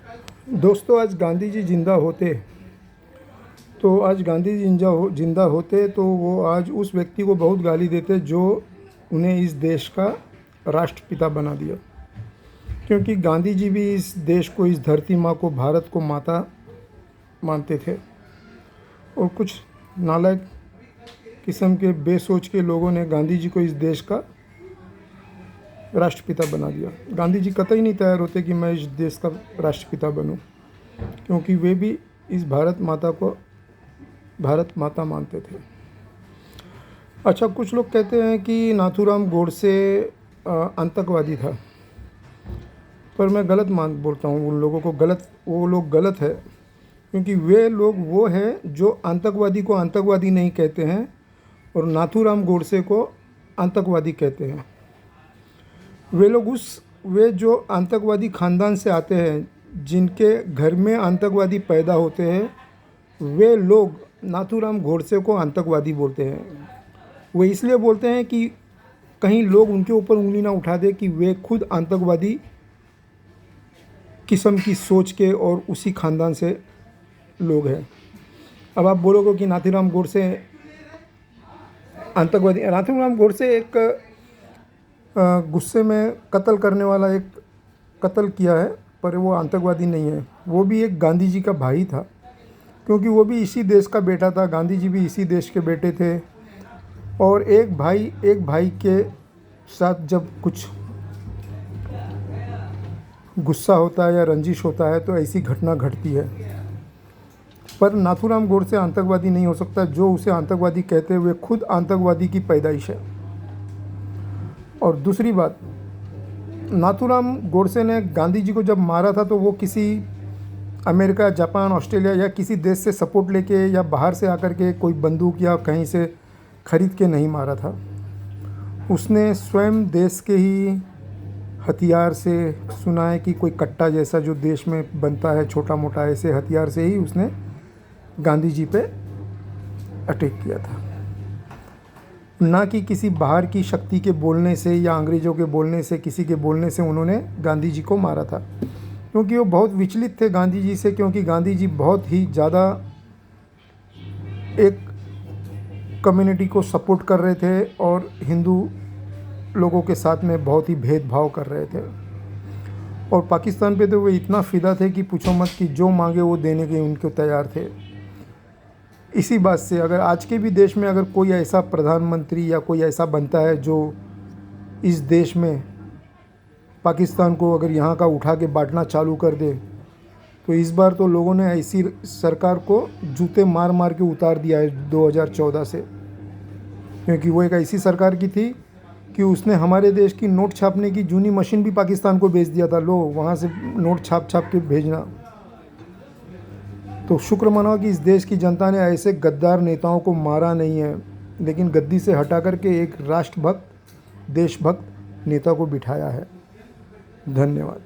दोस्तों, आज गांधी जी जिंदा होते तो आज गांधी जी जिंदा होते तो वो आज उस व्यक्ति को बहुत गाली देते जो उन्हें इस देश का राष्ट्रपिता बना दिया। क्योंकि गांधी जी भी इस देश को, इस धरती माँ को, भारत को माता मानते थे। और कुछ नालायक किस्म के बेसोच के लोगों ने गांधी जी को इस देश का राष्ट्रपिता बना दिया। गांधी जी कतई नहीं तैयार होते कि मैं इस देश का राष्ट्रपिता बनूं, क्योंकि वे भी इस भारत माता को भारत माता मानते थे। अच्छा, कुछ लोग कहते हैं कि नाथूराम गोडसे आतंकवादी था, पर मैं गलत बोलता हूँ उन लोगों को। वो लोग गलत है, क्योंकि वे लोग वो हैं जो आतंकवादी को आतंकवादी नहीं कहते हैं और नाथूराम गोडसे को आतंकवादी कहते हैं। वे जो आतंकवादी ख़ानदान से आते हैं, जिनके घर में आतंकवादी पैदा होते हैं, वे लोग नाथूराम गोडसे को आतंकवादी बोलते हैं। वे इसलिए बोलते हैं कि कहीं लोग उनके ऊपर उंगली ना उठा दे कि वे खुद आतंकवादी किस्म की सोच के और उसी ख़ानदान से लोग हैं। अब आप बोलोगे कि नाथूराम गोडसे आतंकवादी। नाथूराम गोडसे एक गुस्से में कत्ल करने वाला एक कत्ल किया है, पर वो आतंकवादी नहीं है। वो भी एक गांधी जी का भाई था, क्योंकि वो भी इसी देश का बेटा था। गांधी जी भी इसी देश के बेटे थे। और एक भाई के साथ जब कुछ गुस्सा होता है या रंजिश होता है तो ऐसी घटना घटती है। पर नाथूराम गोडसे आतंकवादी नहीं हो सकता। जो उसे आतंकवादी कहते हैं वे खुद आतंकवादी की पैदाइश है। और दूसरी बात, नाथूराम गोडसे ने गांधी जी को जब मारा था तो वो किसी अमेरिका, जापान, ऑस्ट्रेलिया या किसी देश से सपोर्ट लेके या बाहर से आकर के कोई बंदूक या कहीं से ख़रीद के नहीं मारा था। उसने स्वयं देश के ही हथियार से, सुना है कि कोई कट्टा जैसा जो देश में बनता है छोटा मोटा, ऐसे हथियार से ही उसने गांधी जी पे अटैक किया था, ना कि किसी बाहर की शक्ति के बोलने से या अंग्रेज़ों के बोलने से, किसी के बोलने से उन्होंने गांधी जी को मारा था। क्योंकि वो बहुत विचलित थे गांधी जी से, क्योंकि गांधी जी बहुत ही ज़्यादा एक कम्युनिटी को सपोर्ट कर रहे थे और हिंदू लोगों के साथ में बहुत ही भेदभाव कर रहे थे। और पाकिस्तान पे तो वे इतना फ़िदा थे कि पूछो मत, कि जो मांगे वो देने के उनको तैयार थे। इसी बात से अगर आज के भी देश में अगर कोई ऐसा प्रधानमंत्री या कोई ऐसा बनता है जो इस देश में पाकिस्तान को अगर यहाँ का उठा के बांटना चालू कर दे, तो इस बार तो लोगों ने ऐसी सरकार को जूते मार मार के उतार दिया है 2014 से। क्योंकि वो एक ऐसी सरकार की थी कि उसने हमारे देश की नोट छापने की जूनी मशीन भी पाकिस्तान को बेच दिया था। लो, वहाँ से नोट छाप छाप के भेजना। तो शुक्र मनाओ कि इस देश की जनता ने ऐसे गद्दार नेताओं को मारा नहीं है, लेकिन गद्दी से हटा करके एक राष्ट्रभक्त, देशभक्त नेता को बिठाया है। धन्यवाद।